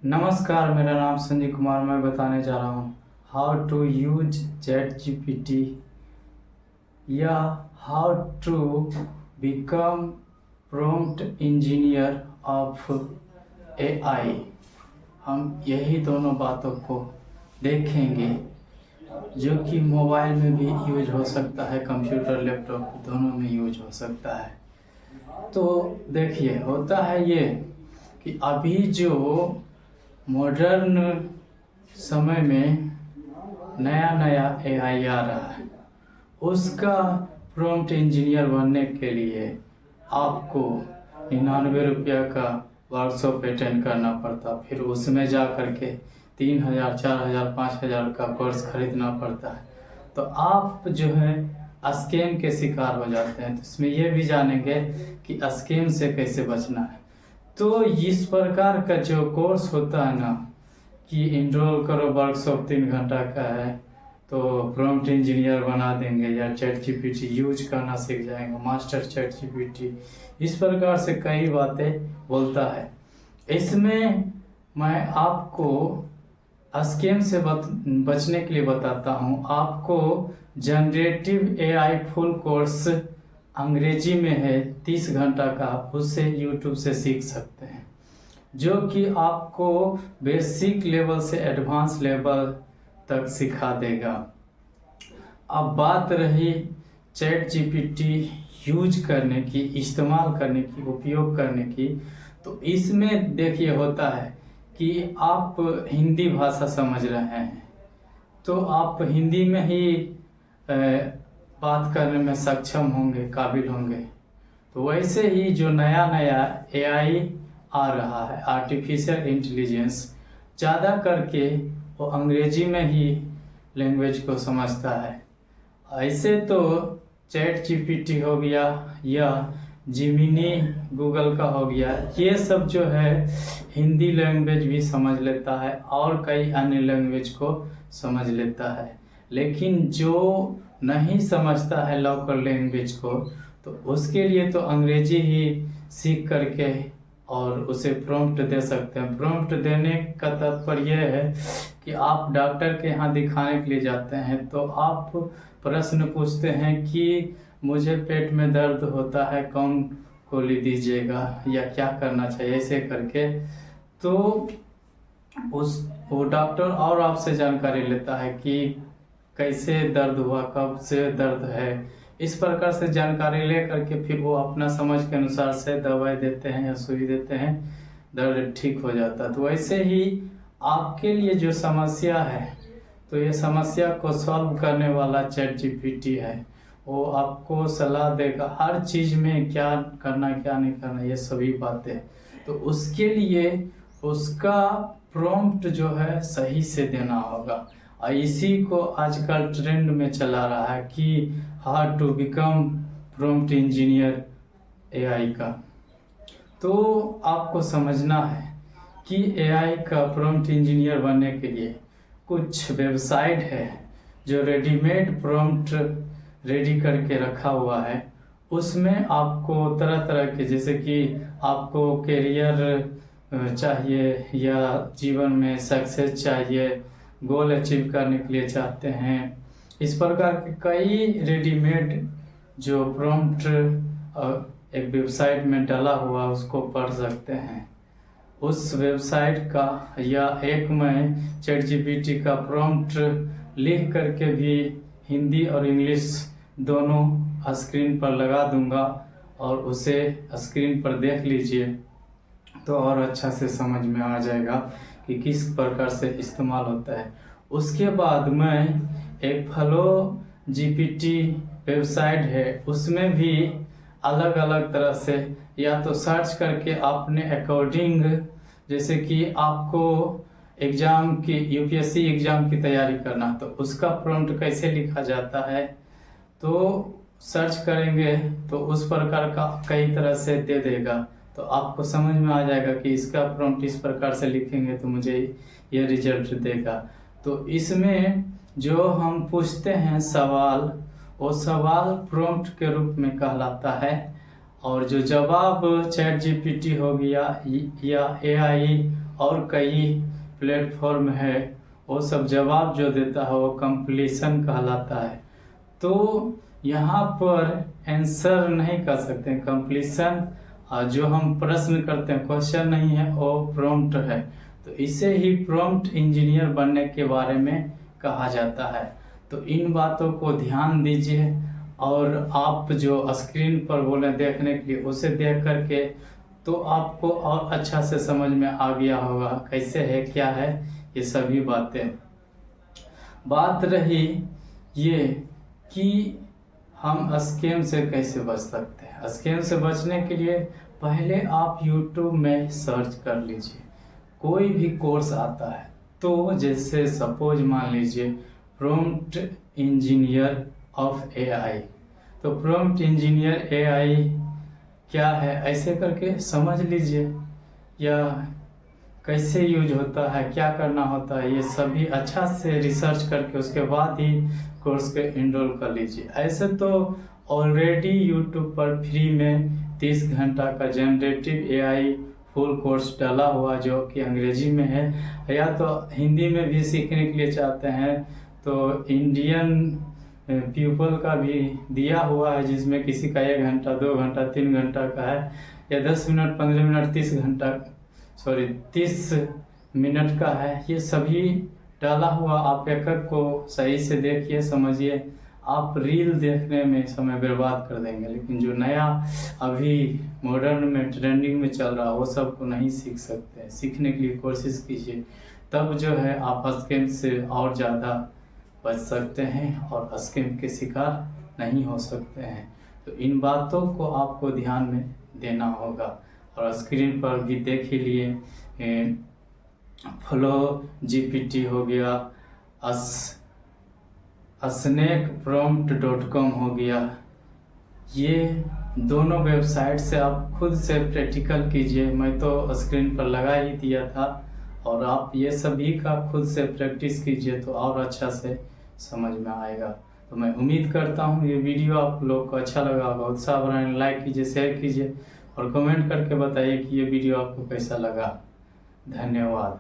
नमस्कार, मेरा नाम संजय कुमार। मैं बताने जा रहा हूँ how to use ChatGPT या how to become prompt engineer of AI. हम यही दोनों बातों को देखेंगे जो कि मोबाइल में भी यूज हो सकता है, कंप्यूटर लैपटॉप दोनों में यूज हो सकता है। तो देखिए, होता है ये कि अभी जो मॉडर्न समय में नया नया एआई आ रहा है, उसका प्रॉम्प्ट इंजीनियर बनने के लिए आपको 99 रुपया का वर्कशॉप अटेंड करना पड़ता, फिर उसमें जा कर के 3000, 4000, 5000 का कोर्स खरीदना पड़ता है। तो आप जो है स्कैम के शिकार हो जाते हैं। तो इसमें ये भी जानेंगे कि स्कैम से कैसे बचना है। तो इस प्रकार का जो कोर्स होता है ना कि इनरोल करो, वर्कशॉप 3 घंटा का है तो प्रॉम्प्ट इंजीनियर बना देंगे या चैट जीपीटी यूज करना सीख जाएंगे, मास्टर चैट जीपीटी, इस प्रकार से कई बातें बोलता है। इसमें मैं आपको स्कैम से बचने के लिए बताता हूँ। आपको जनरेटिव एआई फुल कोर्स अंग्रेजी में है, 30 घंटा का, उससे यूट्यूब से सीख सकते हैं, जो कि आपको बेसिक लेवल से एडवांस लेवल तक सिखा देगा। अब बात रही चैट जीपीटी यूज करने की, इस्तेमाल करने की, उपयोग करने की, तो इसमें देखिए होता है कि आप हिंदी भाषा समझ रहे हैं तो आप हिंदी में ही बात करने में सक्षम होंगे, काबिल होंगे। तो वैसे ही जो नया नया एआई आ रहा है, आर्टिफिशियल इंटेलिजेंस, ज़्यादा करके वो अंग्रेजी में ही लैंग्वेज को समझता है। ऐसे तो चैट जीपीटी हो गया या जिमिनी गूगल का हो गया, ये सब जो है हिंदी लैंग्वेज भी समझ लेता है और कई अन्य लैंग्वेज को समझ लेता है। लेकिन जो नहीं समझता है लोकल लैंग्वेज को, तो उसके लिए तो अंग्रेजी ही सीख करके और उसे प्रॉम्प्ट दे सकते हैं। प्रॉम्प्ट देने का तात्पर्य यह है कि आप डॉक्टर के यहाँ दिखाने के लिए जाते हैं तो आप प्रश्न पूछते हैं कि मुझे पेट में दर्द होता है, कौन गोली दीजिएगा या क्या करना चाहिए, ऐसे करके। तो वो डॉक्टर और आपसे जानकारी लेता है कि कैसे दर्द हुआ, कब से दर्द है, इस प्रकार से जानकारी ले करके फिर वो अपना समझ के अनुसार से दवाई देते हैं या सुई देते हैं, दर्द ठीक हो जाता है। तो वैसे ही आपके लिए जो समस्या है, तो ये समस्या को सॉल्व करने वाला चैट जीपीटी है। वो आपको सलाह देगा हर चीज़ में, क्या करना क्या नहीं करना, ये सभी बातें। तो उसके लिए उसका प्रॉम्प्ट जो है सही से देना होगा। और इसी को आजकल ट्रेंड में चला रहा है कि how to become prompt engineer AI का। तो आपको समझना है कि एआई का प्रॉम्प्ट इंजीनियर बनने के लिए कुछ वेबसाइट है जो रेडीमेड प्रॉम्प्ट रेडी करके रखा हुआ है। उसमें आपको तरह तरह के, जैसे कि आपको करियर चाहिए या जीवन में सक्सेस चाहिए, गोल अचीव करने के लिए चाहते हैं, इस प्रकार के कई रेडीमेड जो प्रॉम्प्ट एक वेबसाइट में डाला हुआ उसको पढ़ सकते हैं। उस वेबसाइट का या एक मैं चैट जीपीटी का प्रॉम्प्ट लिख करके भी हिंदी और इंग्लिश दोनों स्क्रीन पर लगा दूंगा और उसे स्क्रीन पर देख लीजिए तो और अच्छा से समझ में आ जाएगा कि किस प्रकार से इस्तेमाल होता है। उसके बाद मैं एक फ्लो जीपीटी वेबसाइट है, उसमें भी अलग अलग तरह से या तो सर्च करके अपने अकॉर्डिंग, जैसे कि आपको एग्ज़ाम की, यूपीएससी एग्ज़ाम की तैयारी करना, तो उसका प्रॉम्प्ट कैसे लिखा जाता है तो सर्च करेंगे तो उस प्रकार का कई तरह से दे देगा। तो आपको समझ में आ जाएगा कि इसका प्रॉम्प्ट इस प्रकार से लिखेंगे तो मुझे ये रिजल्ट देगा। तो इसमें जो हम पूछते हैं सवाल, वो सवाल प्रॉम्प्ट के रूप में कहलाता है, और जो जवाब चैट जीपीटी हो गया या एआई और कई प्लेटफॉर्म है, वो सब जवाब जो देता है वो कंप्लीशन कहलाता है। तो यहाँ पर आंसर नहीं कर सकते हैं, कंप्लीशन जो हम प्रश्न करते हैं क्वेश्चन नहीं है, वो प्रॉम्प्ट है। तो इसे ही प्रॉम्प्ट इंजीनियर बनने के बारे में कहा जाता है। तो इन बातों को ध्यान दीजिए, और आप जो स्क्रीन पर बोले देखने के लिए, उसे देख करके तो आपको और अच्छा से समझ में आ गया होगा कैसे है क्या है ये सभी बातें। बात रही ये कि हम स्कैम से कैसे बच सकते हैं। स्कैम से बचने के लिए पहले आप YouTube में सर्च कर लीजिए, कोई भी कोर्स आता है तो जैसे सपोज मान लीजिए प्रॉम्प्ट इंजीनियर ऑफ AI, तो प्रॉम्प्ट इंजीनियर AI क्या है ऐसे करके समझ लीजिए, या कैसे यूज होता है, क्या करना होता है, ये सभी अच्छा से रिसर्च करके उसके बाद ही कोर्स के इनरोल कर लीजिए। ऐसे तो ऑलरेडी यूट्यूब पर फ्री में 30 घंटा का जनरेटिव AI फुल कोर्स डाला हुआ जो कि अंग्रेजी में है, या तो हिंदी में भी सीखने के लिए चाहते हैं तो इंडियन पीपल का भी दिया हुआ है, जिसमें किसी का 1 घंटा 2 घंटा 3 घंटा का है, या 10 मिनट 15 मिनट 30 मिनट का है। ये सभी डाला हुआ, आप एक एक को सही से देखिए समझिए। आप रील देखने में समय बर्बाद कर देंगे, लेकिन जो नया अभी मॉडर्न में ट्रेंडिंग में चल रहा है वो सब को नहीं सीख सकते। सीखने के लिए कोशिश कीजिए, तब जो है आप स्कैम से और ज़्यादा बच सकते हैं और स्कैम के शिकार नहीं हो सकते हैं। तो इन बातों को आपको ध्यान में देना होगा। और स्क्रीन पर भी देख ही लिए FlowGPT हो गया, snakeprompt.com हो गया, ये दोनों वेबसाइट से आप खुद से प्रैक्टिकल कीजिए। मैं तो स्क्रीन पर लगा ही दिया था, और आप ये सभी का खुद से प्रैक्टिस कीजिए तो और अच्छा से समझ में आएगा। तो मैं उम्मीद करता हूँ ये वीडियो आप लोग को अच्छा लगा होगा। उत्साह बढ़ाने लाइक कीजिए, शेयर कीजिए और कमेंट करके बताइए कि ये वीडियो आपको कैसा लगा। धन्यवाद।